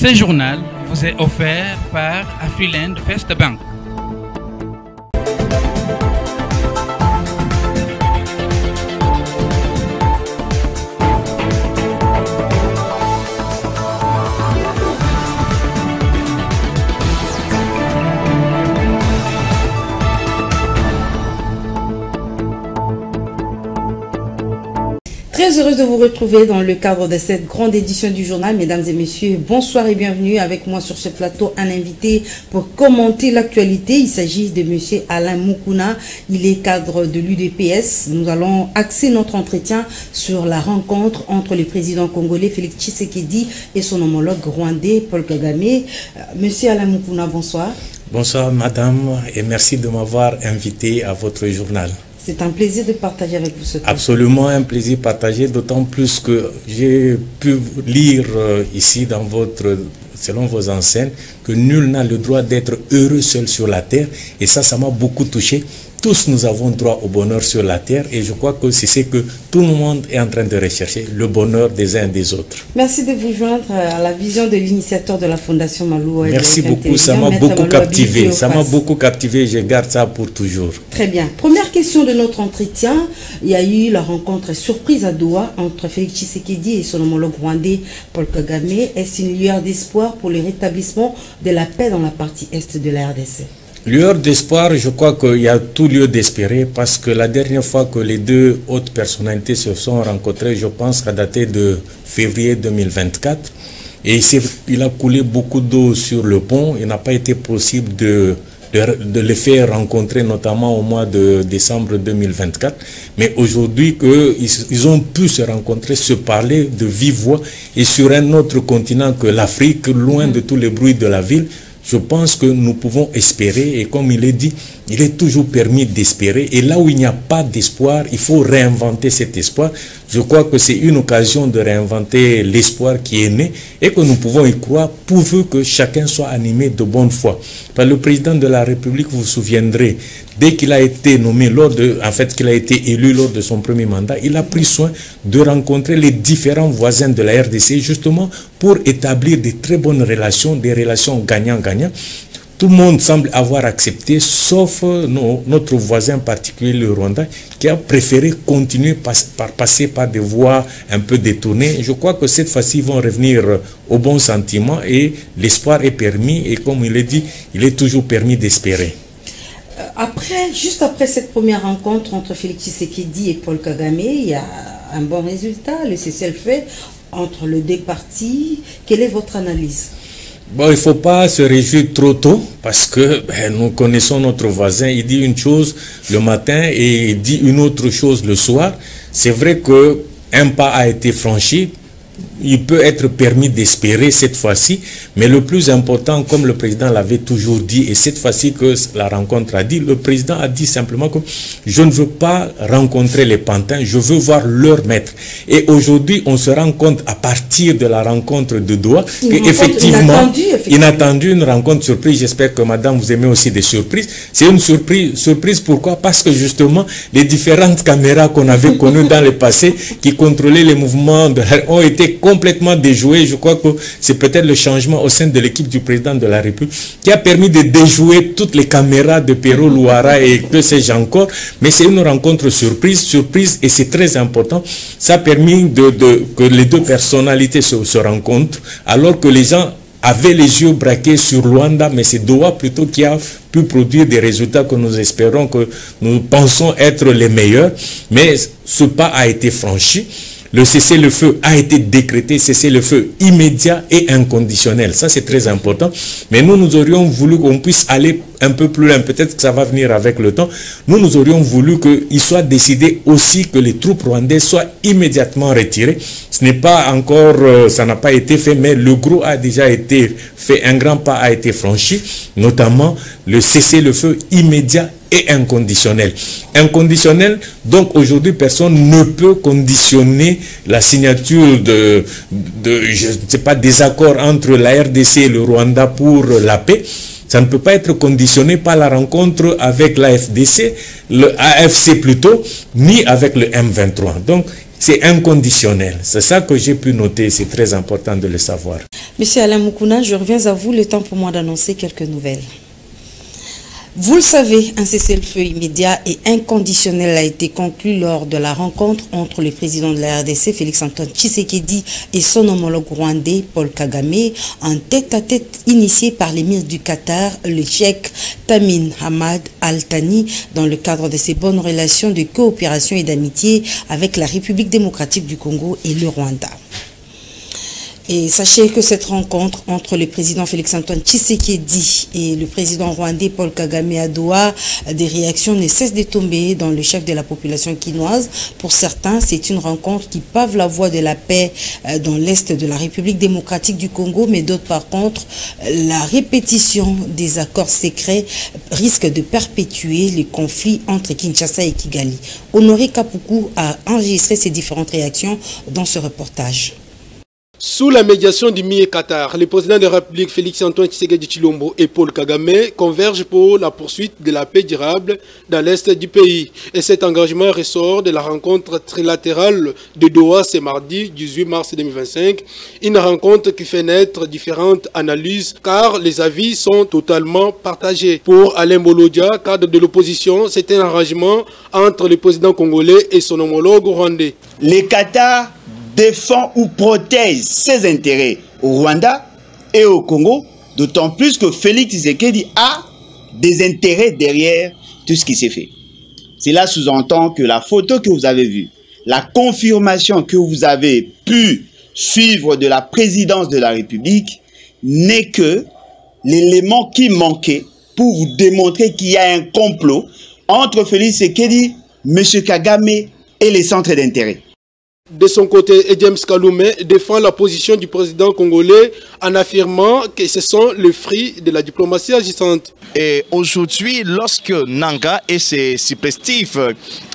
Ce journal vous est offert par Afriland First Bank. Très heureuse de vous retrouver dans le cadre de cette grande édition du journal. Mesdames et messieurs, bonsoir et bienvenue avec moi sur ce plateau. Un invité pour commenter l'actualité. Il s'agit de monsieur Alain Moukouna. Il est cadre de l'UDPS. Nous allons axer notre entretien sur la rencontre entre le président congolais Félix Tshisekedi et son homologue rwandais Paul Kagame. Monsieur Alain Moukouna, bonsoir. Bonsoir madame et merci de m'avoir invité à votre journal. C'est un plaisir de partager avec vous ce temps. Absolument un plaisir partagé, d'autant plus que j'ai pu lire ici dans selon vos enseignes que nul n'a le droit d'être heureux seul sur la terre. Et ça m'a beaucoup touché. Tous nous avons droit au bonheur sur la terre et je crois que c'est ce que tout le monde est en train de rechercher, le bonheur des uns et des autres. Merci de vous joindre à la vision de l'initiateur de la Fondation Malou. Merci beaucoup, ça m'a beaucoup captivé. Ça m'a beaucoup captivé, je garde ça pour toujours. Très bien. Première question de notre entretien. Il y a eu la rencontre surprise à Doha entre Félix Tshisekedi et son homologue rwandais Paul Kagame. Est-ce une lueur d'espoir pour le rétablissement de la paix dans la partie est de la RDC? Lueur d'espoir, je crois qu'il y a tout lieu d'espérer parce que la dernière fois que les deux hautes personnalités se sont rencontrées, je pense qu'à dater de février 2024, et il a coulé beaucoup d'eau sur le pont. Il n'a pas été possible de les faire rencontrer, notamment au mois de décembre 2024. Mais aujourd'hui, ils ont pu se rencontrer, se parler de vive voix et sur un autre continent que l'Afrique, loin de tous les bruits de la ville. Je pense que nous pouvons espérer, et comme il est dit, il est toujours permis d'espérer. Et là où il n'y a pas d'espoir, il faut réinventer cet espoir. Je crois que c'est une occasion de réinventer l'espoir qui est né et que nous pouvons y croire pourvu que chacun soit animé de bonne foi. Par le président de la République, vous vous souviendrez, dès qu'il a été nommé, qu'il a été élu lors de son premier mandat, il a pris soin de rencontrer les différents voisins de la RDC justement pour établir de très bonnes relations, des relations gagnant-gagnant. Tout le monde semble avoir accepté, sauf notre voisin particulier, le Rwanda, qui a préféré continuer par passer par des voies un peu détournées. Je crois que cette fois-ci, ils vont revenir au bon sentiment et l'espoir est permis. Et comme il est dit, il est toujours permis d'espérer. Juste après cette première rencontre entre Félix Tshisekedi et Paul Kagame, il y a un bon résultat, le cessez-le-feu entre les deux parties. Quelle est votre analyse? Bon, il ne faut pas se réjouir trop tôt parce que nous connaissons notre voisin. Il dit une chose le matin et il dit une autre chose le soir. C'est vrai qu'un pas a été franchi. Il peut être permis d'espérer cette fois-ci, mais le plus important, comme le président l'avait toujours dit, et cette fois-ci que la rencontre a dit, le président a dit simplement que je ne veux pas rencontrer les pantins, je veux voir leur maître. Et aujourd'hui, on se rend compte à partir de la rencontre de Doha qu'effectivement, inattendue, une rencontre surprise. J'espère que madame, vous aimez aussi des surprises. C'est une surprise, pourquoi? Parce que justement, les différentes caméras qu'on avait connues dans le passé, qui contrôlaient les mouvements, ont été complètement déjoué. Je crois que c'est peut-être le changement au sein de l'équipe du président de la République qui a permis de déjouer toutes les caméras de Perrault Louara et que sais-je encore. Mais c'est une rencontre surprise et c'est très important. Ça a permis que les deux personnalités se rencontrent alors que les gens avaient les yeux braqués sur Luanda, mais c'est Doha plutôt qui a pu produire des résultats que nous espérons, que nous pensons être les meilleurs. Mais ce pas a été franchi. Le cessez-le-feu a été décrété, cessez-le-feu immédiat et inconditionnel. Ça, c'est très important. Mais nous aurions voulu qu'on puisse aller un peu plus loin. Peut-être que ça va venir avec le temps. Nous aurions voulu qu'il soit décidé aussi que les troupes rwandaises soient immédiatement retirées. Ce n'est pas encore, ça n'a pas été fait, mais le gros a déjà été fait. Un grand pas a été franchi, notamment le cessez-le-feu immédiat et inconditionnel. Inconditionnel, donc aujourd'hui, personne ne peut conditionner la signature je ne sais pas, des accords entre la RDC et le Rwanda pour la paix. Ça ne peut pas être conditionné par la rencontre avec l'AFDC, le AFC plutôt, ni avec le M23. Donc, c'est inconditionnel. C'est ça que j'ai pu noter, c'est très important de le savoir. Monsieur Alain Moukouna, je reviens à vous, le temps pour moi d'annoncer quelques nouvelles. Vous le savez, un cessez-le-feu immédiat et inconditionnel a été conclu lors de la rencontre entre le président de la RDC, Félix-Antoine Tshisekedi, et son homologue rwandais, Paul Kagame, en tête-à-tête initié par l'émir du Qatar, le cheikh Tamim Hamad Al Thani, dans le cadre de ses bonnes relations de coopération et d'amitié avec la République démocratique du Congo et le Rwanda. Et sachez que cette rencontre entre le président Félix-Antoine Tshisekedi et le président rwandais Paul Kagame à Doha, des réactions ne cessent de tomber dans le chef de la population quinoise. Pour certains, c'est une rencontre qui pave la voie de la paix dans l'est de la République démocratique du Congo, mais d'autres par contre, la répétition des accords secrets risque de perpétuer les conflits entre Kinshasa et Kigali. Honoré Kapuku a enregistré ces différentes réactions dans ce reportage. Sous la médiation du MIE Qatar, le président de la République Félix-Antoine Tshisekedi Tshilombo et Paul Kagame convergent pour la poursuite de la paix durable dans l'est du pays. Et cet engagement ressort de la rencontre trilatérale de Doha ce mardi 18 mars 2025. Une rencontre qui fait naître différentes analyses car les avis sont totalement partagés. Pour Alain Bolodia, cadre de l'opposition, c'est un arrangement entre le président congolais et son homologue rwandais. Le Qatar défend ou protège ses intérêts au Rwanda et au Congo, d'autant plus que Félix Tshisekedi a des intérêts derrière tout ce qui s'est fait. Cela sous-entend que la photo que vous avez vue, la confirmation que vous avez pu suivre de la présidence de la République n'est que l'élément qui manquait pour vous démontrer qu'il y a un complot entre Félix Tshisekedi, M. Kagame et les centres d'intérêt. De son côté, James Kalume défend la position du président congolais en affirmant que ce sont les fruits de la diplomatie agissante. Et aujourd'hui, lorsque Nanga et ses supplétifs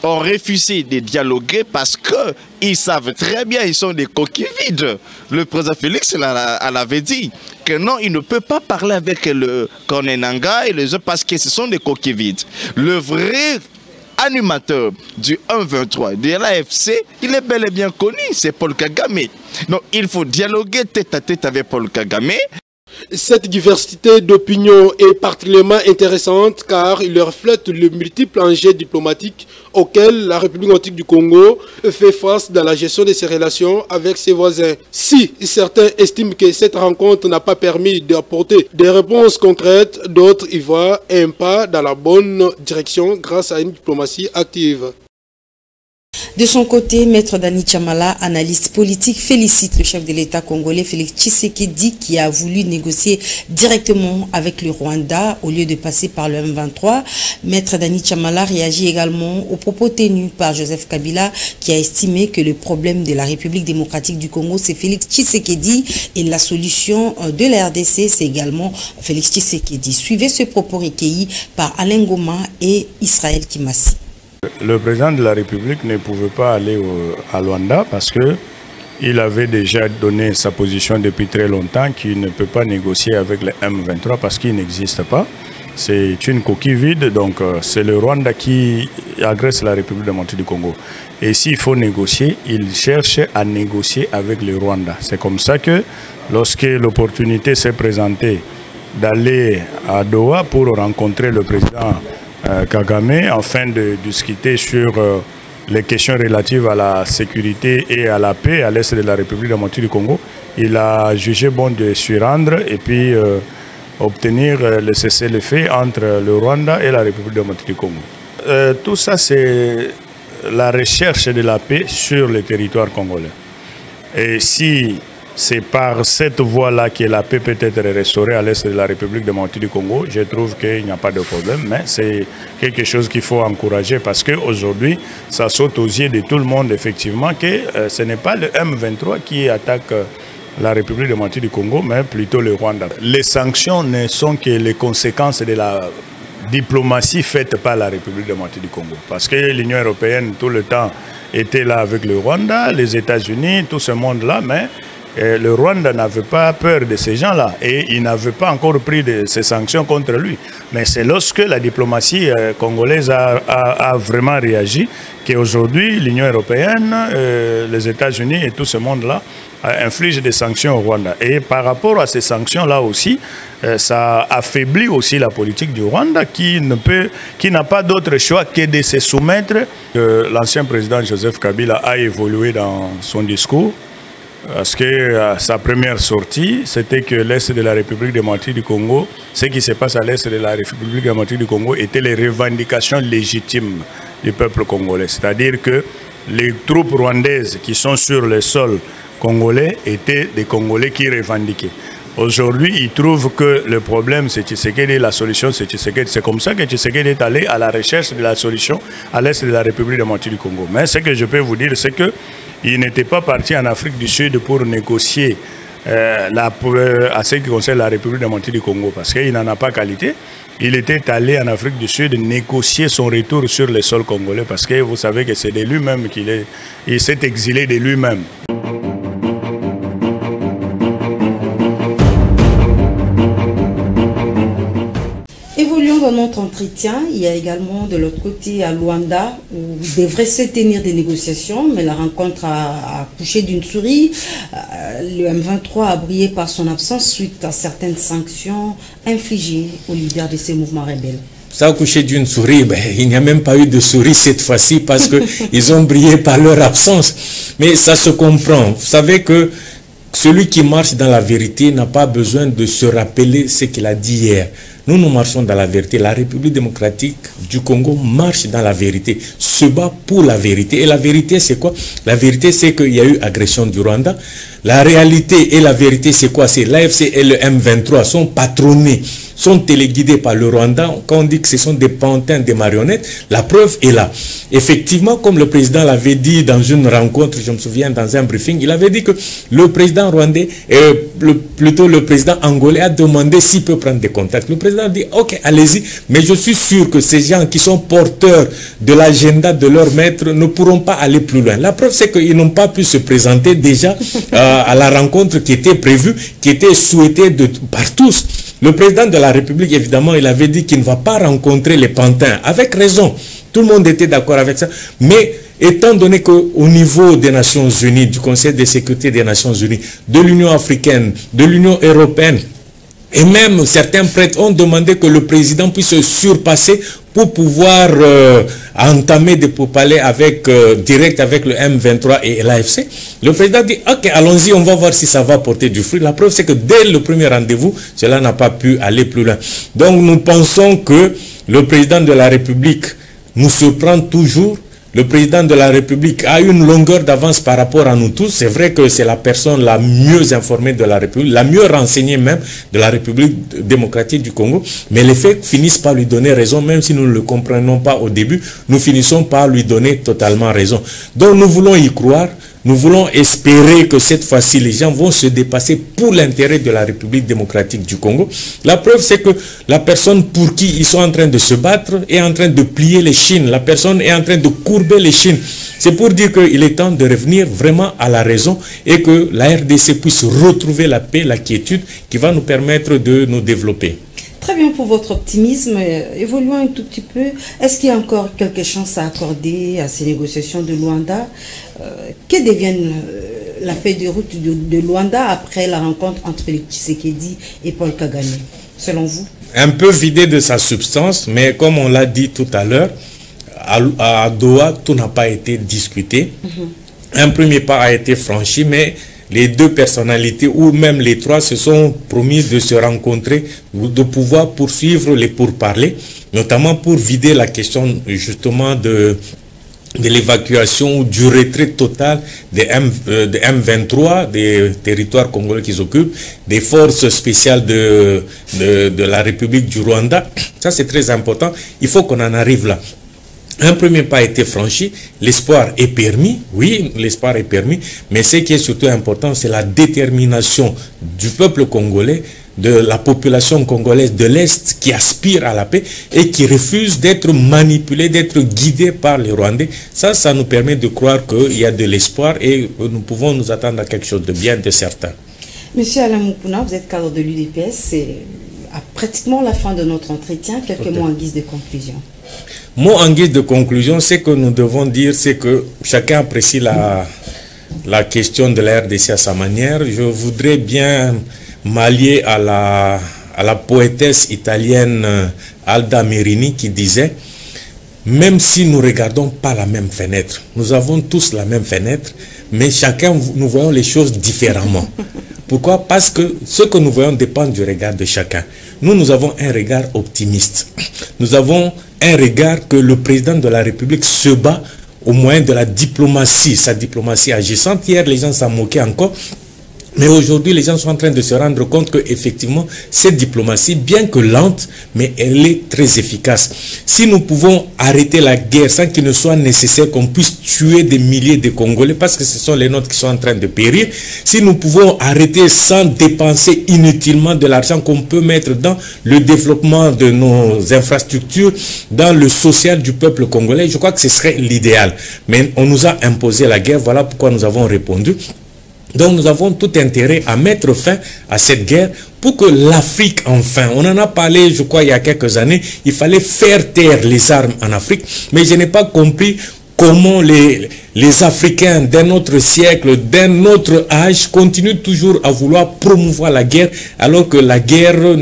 ont refusé de dialoguer parce qu'ils savent très bien qu'ils sont des coquilles vides, le président Félix l'avait dit que non, il ne peut pas parler avec le colonel Nanga et les autres parce que ce sont des coquilles vides. Le vrai animateur du 1-23 de l'AFC, il est bel et bien connu, c'est Paul Kagame. Donc il faut dialoguer tête à tête avec Paul Kagame. Cette diversité d'opinions est particulièrement intéressante car il reflète le multiple enjeux diplomatiques auxquels la République démocratique du Congo fait face dans la gestion de ses relations avec ses voisins. Si certains estiment que cette rencontre n'a pas permis d'apporter des réponses concrètes, d'autres y voient un pas dans la bonne direction grâce à une diplomatie active. De son côté, Maître Dani Chamala, analyste politique, félicite le chef de l'État congolais Félix Tshisekedi qui a voulu négocier directement avec le Rwanda au lieu de passer par le M23. Maître Dani Chamala réagit également aux propos tenus par Joseph Kabila qui a estimé que le problème de la République démocratique du Congo c'est Félix Tshisekedi et la solution de la RDC c'est également Félix Tshisekedi. Suivez ce propos recueilli par Alain Goma et Israël Kimassi. Le président de la République ne pouvait pas aller à Luanda parce qu'il avait déjà donné sa position depuis très longtemps qu'il ne peut pas négocier avec le M23 parce qu'il n'existe pas. C'est une coquille vide, donc c'est le Rwanda qui agresse la République démocratique du Congo. Et s'il faut négocier, il cherche à négocier avec le Rwanda. C'est comme ça que lorsque l'opportunité s'est présentée d'aller à Doha pour rencontrer le président Kagame afin de discuter sur les questions relatives à la sécurité et à la paix à l'est de la République démocratique du Congo. Il a jugé bon de s'y rendre et puis obtenir le cessez-le-feu entre le Rwanda et la République démocratique du Congo. Tout ça, c'est la recherche de la paix sur le territoire congolais. Et si c'est par cette voie-là que la paix peut être restaurée à l'est de la République démocratique du Congo, je trouve qu'il n'y a pas de problème, mais c'est quelque chose qu'il faut encourager parce qu'aujourd'hui, ça saute aux yeux de tout le monde, effectivement, que ce n'est pas le M23 qui attaque la République démocratique du Congo, mais plutôt le Rwanda. Les sanctions ne sont que les conséquences de la diplomatie faite par la République démocratique du Congo. Parce que l'Union européenne, tout le temps, était là avec le Rwanda, les États-Unis, tout ce monde-là, mais le Rwanda n'avait pas peur de ces gens-là et il n'avait pas encore pris ces sanctions contre lui. Mais c'est lorsque la diplomatie congolaise a vraiment réagi qu'aujourd'hui l'Union européenne, les États-Unis et tout ce monde-là inflige des sanctions au Rwanda. Et par rapport à ces sanctions-là aussi, ça affaiblit aussi la politique du Rwanda qui n'a pas d'autre choix que de se soumettre. L'ancien président Joseph Kabila a évolué dans son discours parce que sa première sortie, c'était que l'Est de la République démocratique du Congo, ce qui se passe à l'Est de la République démocratique du Congo étaient les revendications légitimes du peuple congolais. C'est-à-dire que les troupes rwandaises qui sont sur le sol congolais étaient des Congolais qui revendiquaient. Aujourd'hui, ils trouvent que le problème c'est Tshisekedi et la solution c'est Tshisekedi. C'est comme ça que Tshisekedi est allé à la recherche de la solution à l'Est de la République démocratique du Congo. Mais ce que je peux vous dire, c'est qu'il n'était pas parti en Afrique du Sud pour négocier à ce qui concerne la République démocratique du Congo, parce qu'il n'en a pas qualité. Il était allé en Afrique du Sud négocier son retour sur le sol congolais, parce que vous savez que c'est de lui-même il s'est exilé de lui-même. Évoluons dans notre entretien. Il y a également de l'autre côté à Luanda où devraient se tenir des négociations, mais la rencontre a accouché d'une souris. Le M23 a brillé par son absence suite à certaines sanctions infligées aux leaders de ces mouvements rebelles. Ça a accouché d'une souris, il n'y a même pas eu de souris cette fois-ci parce qu'ils ont brillé par leur absence. Mais ça se comprend. Vous savez que celui qui marche dans la vérité n'a pas besoin de se rappeler ce qu'il a dit hier. Nous, nous marchons dans la vérité. La République démocratique du Congo marche dans la vérité, se bat pour la vérité. Et la vérité, c'est quoi? La vérité, c'est qu'il y a eu agression du Rwanda. La réalité et la vérité, c'est quoi? C'est l'AFC et le M23 sont patronnés, sont téléguidés par le Rwanda. Quand on dit que ce sont des pantins, des marionnettes, la preuve est là. Effectivement, comme le président l'avait dit dans une rencontre, je me souviens, dans un briefing, il avait dit que le président rwandais, plutôt le président angolais a demandé s'il peut prendre des contacts. Le président a dit, ok, allez-y, mais je suis sûr que ces gens qui sont porteurs de l'agenda de leur maître ne pourront pas aller plus loin. La preuve, c'est qu'ils n'ont pas pu se présenter déjà à la rencontre qui était prévue, qui était souhaitée par tous. Le président de la République, évidemment, il avait dit qu'il ne va pas rencontrer les pantins, avec raison. Tout le monde était d'accord avec ça. Mais étant donné qu'au niveau des Nations Unies, du Conseil de sécurité des Nations Unies, de l'Union africaine, de l'Union européenne, et même certains prêtres ont demandé que le président puisse se surpasser pour pouvoir entamer des pourparlers direct avec le M23 et l'AFC. Le président dit, ok, allons-y, on va voir si ça va porter du fruit. La preuve, c'est que dès le premier rendez-vous, cela n'a pas pu aller plus loin. Donc, nous pensons que le président de la République nous surprend toujours. Le président de la République a une longueur d'avance par rapport à nous tous. C'est vrai que c'est la personne la mieux informée de la République, la mieux renseignée même de la République démocratique du Congo. Mais les faits finissent par lui donner raison, même si nous ne le comprenons pas au début, nous finissons par lui donner totalement raison. Donc nous voulons y croire. Nous voulons espérer que cette fois-ci, les gens vont se dépasser pour l'intérêt de la République démocratique du Congo. La preuve, c'est que la personne pour qui ils sont en train de se battre est en train de plier les chines. La personne est en train de courber les chines. C'est pour dire qu'il est temps de revenir vraiment à la raison et que la RDC puisse retrouver la paix, la quiétude qui va nous permettre de nous développer. Très bien pour votre optimisme. Évoluons un tout petit peu. Est-ce qu'il y a encore quelques chances à accorder à ces négociations de Luanda? Que devienne la feuille de route de Luanda après la rencontre entre Félix Tshisekedi et Paul Kagame, selon vous? Un peu vidé de sa substance, mais comme on l'a dit tout à l'heure, à Doha, tout n'a pas été discuté. Un premier pas a été franchi, mais les deux personnalités, ou même les trois, se sont promis de se rencontrer, de pouvoir poursuivre les pourparlers, notamment pour vider la question justement de l'évacuation ou du retrait total des M23, des territoires congolais qu'ils occupent, des forces spéciales de la République du Rwanda. Ça, c'est très important. Il faut qu'on en arrive là. Un premier pas a été franchi, l'espoir est permis, oui, l'espoir est permis, mais ce qui est surtout important, c'est la détermination du peuple congolais, de la population congolaise de l'Est qui aspire à la paix et qui refuse d'être manipulée, d'être guidée par les Rwandais. Ça nous permet de croire qu'il y a de l'espoir et nous pouvons nous attendre à quelque chose de bien, de certain. Monsieur Alain Mukuna, vous êtes cadre de l'UDPS, c'est à pratiquement la fin de notre entretien, quelques mots en guise de conclusion. Mot en guise de conclusion, ce que nous devons dire, c'est que chacun apprécie la question de la RDC à sa manière. Je voudrais bien m'allier à la poétesse italienne Alda Merini qui disait: même si nous ne regardons pas la même fenêtre, nous avons tous la même fenêtre, mais chacun, nous voyons les choses différemment. Pourquoi? Parce que ce que nous voyons dépend du regard de chacun. Nous avons un regard optimiste. Nous avons un regard que le président de la République se bat au moyen de la diplomatie, sa diplomatie agissante. Hier, les gens s'en moquaient encore. Mais aujourd'hui, les gens sont en train de se rendre compte qu'effectivement, cette diplomatie, bien que lente, mais elle est très efficace. Si nous pouvons arrêter la guerre sans qu'il ne soit nécessaire qu'on puisse tuer des milliers de Congolais, parce que ce sont les nôtres qui sont en train de périr, si nous pouvons arrêter sans dépenser inutilement de l'argent qu'on peut mettre dans le développement de nos infrastructures, dans le social du peuple congolais, je crois que ce serait l'idéal. Mais on nous a imposé la guerre, voilà pourquoi nous avons répondu. Donc nous avons tout intérêt à mettre fin à cette guerre pour que l'Afrique, enfin, on en a parlé, je crois, il y a quelques années, il fallait faire taire les armes en Afrique, mais je n'ai pas compris comment les Africains d'un autre siècle, d'un autre âge, continuent toujours à vouloir promouvoir la guerre, alors que la guerre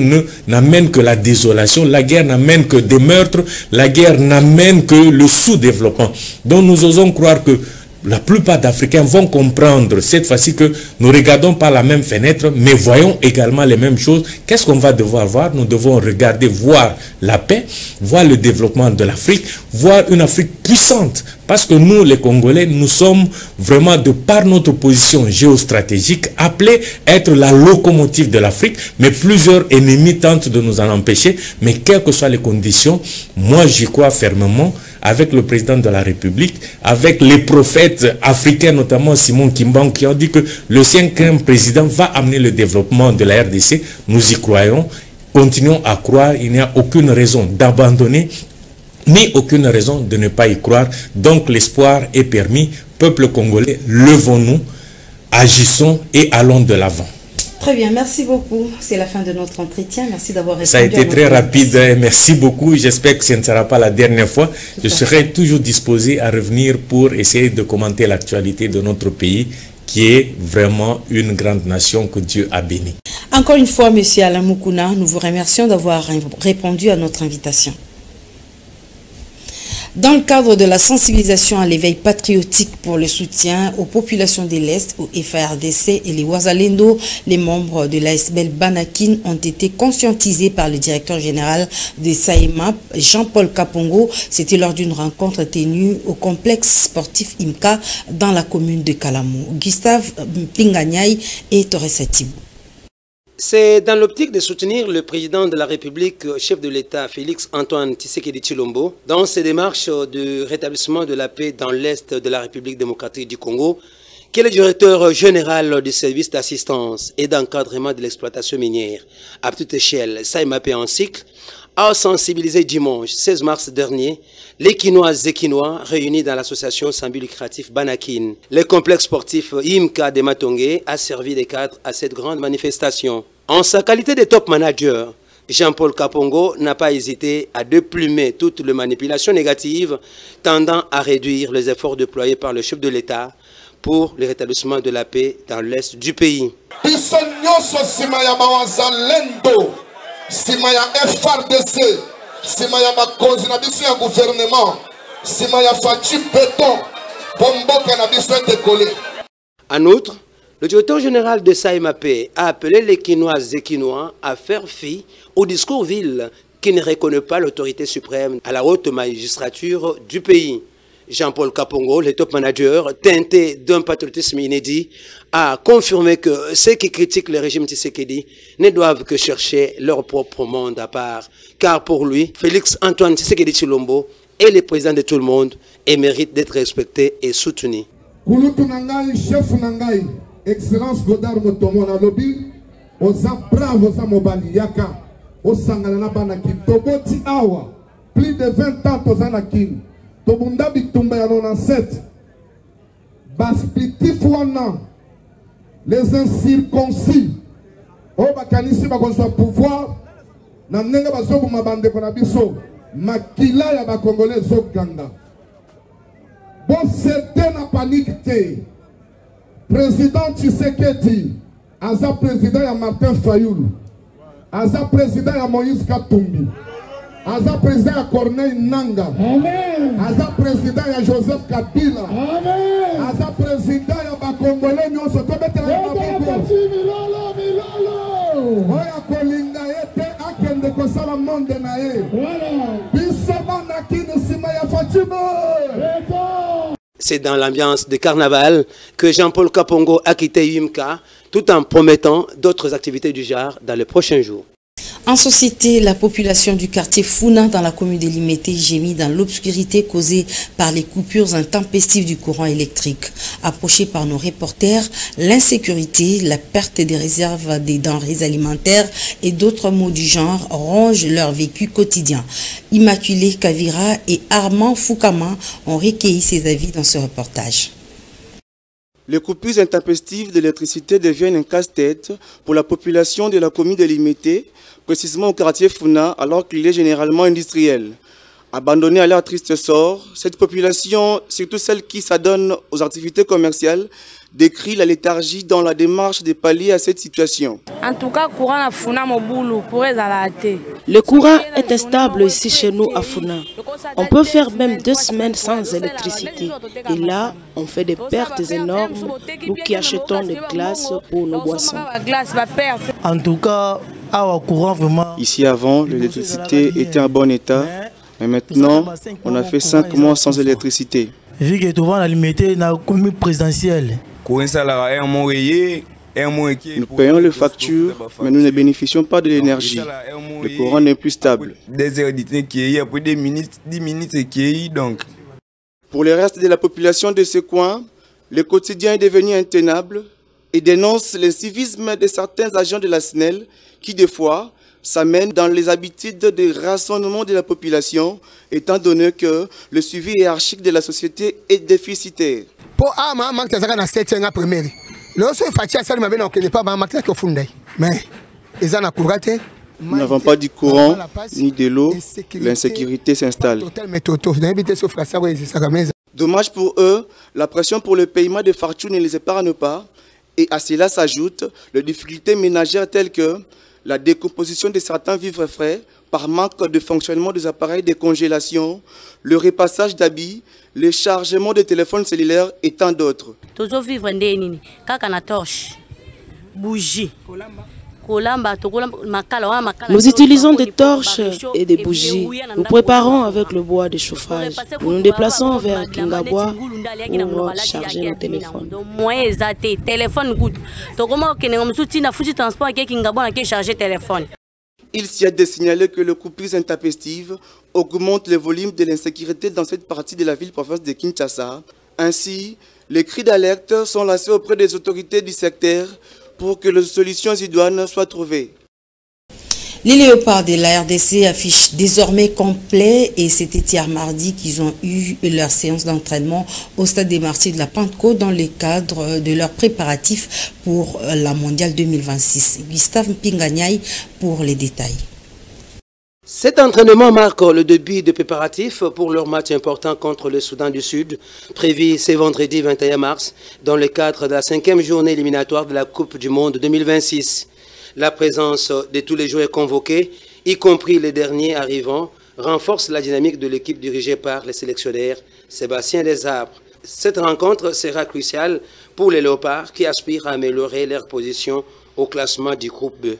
n'amène que la désolation, la guerre n'amène que des meurtres, la guerre n'amène que le sous-développement. Donc nous osons croire que la plupart d'Africains vont comprendre cette fois-ci que nous ne regardons pas la même fenêtre, mais voyons également les mêmes choses. Qu'est-ce qu'on va devoir voir? Nous devons regarder, voir la paix, voir le développement de l'Afrique, voir une Afrique puissante. Parce que nous, les Congolais, nous sommes vraiment, de par notre position géostratégique, appelés à être la locomotive de l'Afrique, mais plusieurs ennemis tentent de nous en empêcher. Mais quelles que soient les conditions, moi j'y crois fermement, avec le président de la République, avec les prophètes africains, notamment Simon Kimbangu, qui ont dit que le 5e président va amener le développement de la RDC. Nous y croyons, continuons à croire, il n'y a aucune raison d'abandonner, ni aucune raison de ne pas y croire. Donc l'espoir est permis. Peuple congolais, levons-nous, agissons et allons de l'avant. Très bien, merci beaucoup. C'est la fin de notre entretien. Merci d'avoir répondu. Ça a été très rapide. Merci beaucoup. J'espère que ce ne sera pas la dernière fois. Je serai toujours disposé à revenir pour essayer de commenter l'actualité de notre pays, qui est vraiment une grande nation que Dieu a bénie. Encore une fois, Monsieur Alain Moukouna, nous vous remercions d'avoir répondu à notre invitation. Dans le cadre de la sensibilisation à l'éveil patriotique pour le soutien aux populations de l'Est, au FARDC et les Wazalendo, les membres de l'ASBL Banakin ont été conscientisés par le directeur général de SAEMAP, Jean-Paul Kapongo. C'était lors d'une rencontre tenue au complexe sportif IMCA dans la commune de Kalamou. Gustave Pinganyai et Torres Atibou. C'est dans l'optique de soutenir le président de la République, chef de l'État, Félix Antoine Tshisekedi Tshilombo, dans ses démarches de rétablissement de la paix dans l'Est de la République démocratique du Congo, qui est le directeur général du service d'assistance et d'encadrement de l'exploitation minière à petite échelle, SAEMAP en cycle, a sensibilisé dimanche 16 mars dernier les Quinoises et Quinois réunis dans l'association sans but lucratif Banakin. Le complexe sportif IMCA de Matongé a servi de cadre à cette grande manifestation. En sa qualité de top manager, Jean-Paul Kapongo n'a pas hésité à déplumer toutes les manipulations négatives tendant à réduire les efforts déployés par le chef de l'État pour le rétablissement de la paix dans l'Est du pays. Simaya FRDC, Simaya Makonzi Nabisu ya gouvernement, Simaya Fachi Béton, Bombo Cannabis décollé. En outre, le directeur général de SAEMAP a appelé les Quinoises et Quinois à faire fi au discours vil qui ne reconnaît pas l'autorité suprême à la haute magistrature du pays. Jean-Paul Kapongo, le top manager, teinté d'un patriotisme inédit, a confirmé que ceux qui critiquent le régime Tshisekedi ne doivent que chercher leur propre monde à part. Car pour lui, Félix Antoine Tshisekedi Tshilombo est le président de tout le monde et mérite d'être respecté et soutenu. Kulutu Nangai, chef Nangai, Excellence Godard Motomo na lobby, oza bravo za mobali yaka, osangana banaki, toboti awa, plus de 20 ans tozanakin. Tobunda bitumba ya 97 baspitif wana les incirconcis o bakanisi bakozwa pouvoir na ndenge bazobuma bandeko na biso makila ya bakongolais zoganga bon c'était na panique te président Tshisekedi, Aza président ya Martin Fayoulou, Aza président ya Moïse Katumbi, Aza président ya Corneille Nanga, Amen. Aza président ya Joseph Kabila, Amen. Aza président ya Bakongolais nyonso tobetela ya maboko. Oya kolinga ete akende kosala monde na ye. Biso bana kini sima ya Fatima. C'est dans l'ambiance de carnaval que Jean-Paul Kapongo a quitté UMCA tout en promettant d'autres activités du genre dans les prochains jours. En société, la population du quartier Founa dans la commune de Limete gémit dans l'obscurité causée par les coupures intempestives du courant électrique. Approchés par nos reporters, l'insécurité, la perte des réserves des denrées alimentaires et d'autres maux du genre rongent leur vécu quotidien. Immaculée Kavira et Armand Foukama ont recueilli ces avis dans ce reportage. Les coupures intempestives d'électricité deviennent un casse-tête pour la population de la commune de Limete, précisément au quartier Founa, alors qu'il est généralement industriel. Abandonnée à leur triste sort, cette population, surtout celle qui s'adonne aux activités commerciales, décrit la léthargie dans la démarche de pallier à cette situation. En tout cas, le courant est instable ici chez nous à Founa. On peut faire même 2 semaines sans électricité. Et là, on fait des pertes énormes, nous qui achetons des glaces pour nos boissons. En tout cas, ici avant, l'électricité était en bon état, mais maintenant, on a fait 5 mois sans électricité. Vu que tout la limité dans la commune présidentielle. Nous payons les factures, mais nous ne bénéficions pas de l'énergie. Le courant n'est plus stable. Pour le reste de la population de ce coin, le quotidien est devenu intenable et dénonce l'incivisme de certains agents de la SNEL qui, des fois, s'amènent dans les habitudes de rationnement de la population, étant donné que le suivi hiérarchique de la société est déficitaire. Nous n'avons pas du courant ni de l'eau, l'insécurité s'installe. Dommage pour eux, la pression pour le paiement des factures ne les épargne pas, et à cela s'ajoutent les difficultés ménagères telles que la décomposition de certains vivres frais par manque de fonctionnement des appareils de congélation, le repassage d'habits, le chargement de téléphones cellulaires et tant d'autres. Nous utilisons des torches et des bougies. Nous préparons avec le bois de chauffage. Nous nous déplaçons vers Kingabwa pour charger nos téléphones. Il s'y a de signaler que les coupures intempestives augmentent le volume de l'insécurité dans cette partie de la ville-province de Kinshasa. Ainsi, les cris d'alerte sont lancés auprès des autorités du secteur pour que les solutions idoines soient trouvées. Les léopards de la RDC affichent désormais complet et c'était hier mardi qu'ils ont eu leur séance d'entraînement au stade des Martyrs de la Pentecôte dans le cadre de leurs préparatifs pour la mondiale 2026. Gustave Mpinganyai pour les détails. Cet entraînement marque le début des préparatifs pour leur match important contre le Soudan du Sud, prévu ce vendredi 21 mars, dans le cadre de la 5e journée éliminatoire de la Coupe du Monde 2026. La présence de tous les joueurs convoqués, y compris les derniers arrivants, renforce la dynamique de l'équipe dirigée par le sélectionneur Sébastien Desarbres. Cette rencontre sera cruciale pour les Léopards qui aspirent à améliorer leur position au classement du groupe B.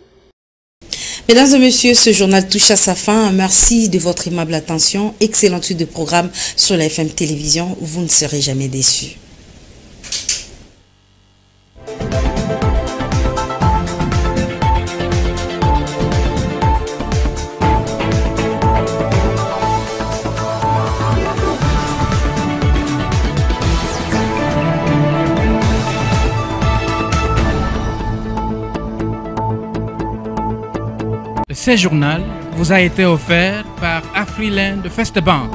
Mesdames et messieurs, ce journal touche à sa fin. Merci de votre aimable attention. Excellente suite de programme sur la FM Télévision. Vous ne serez jamais déçus. Ce journal vous a été offert par Afriland First Bank.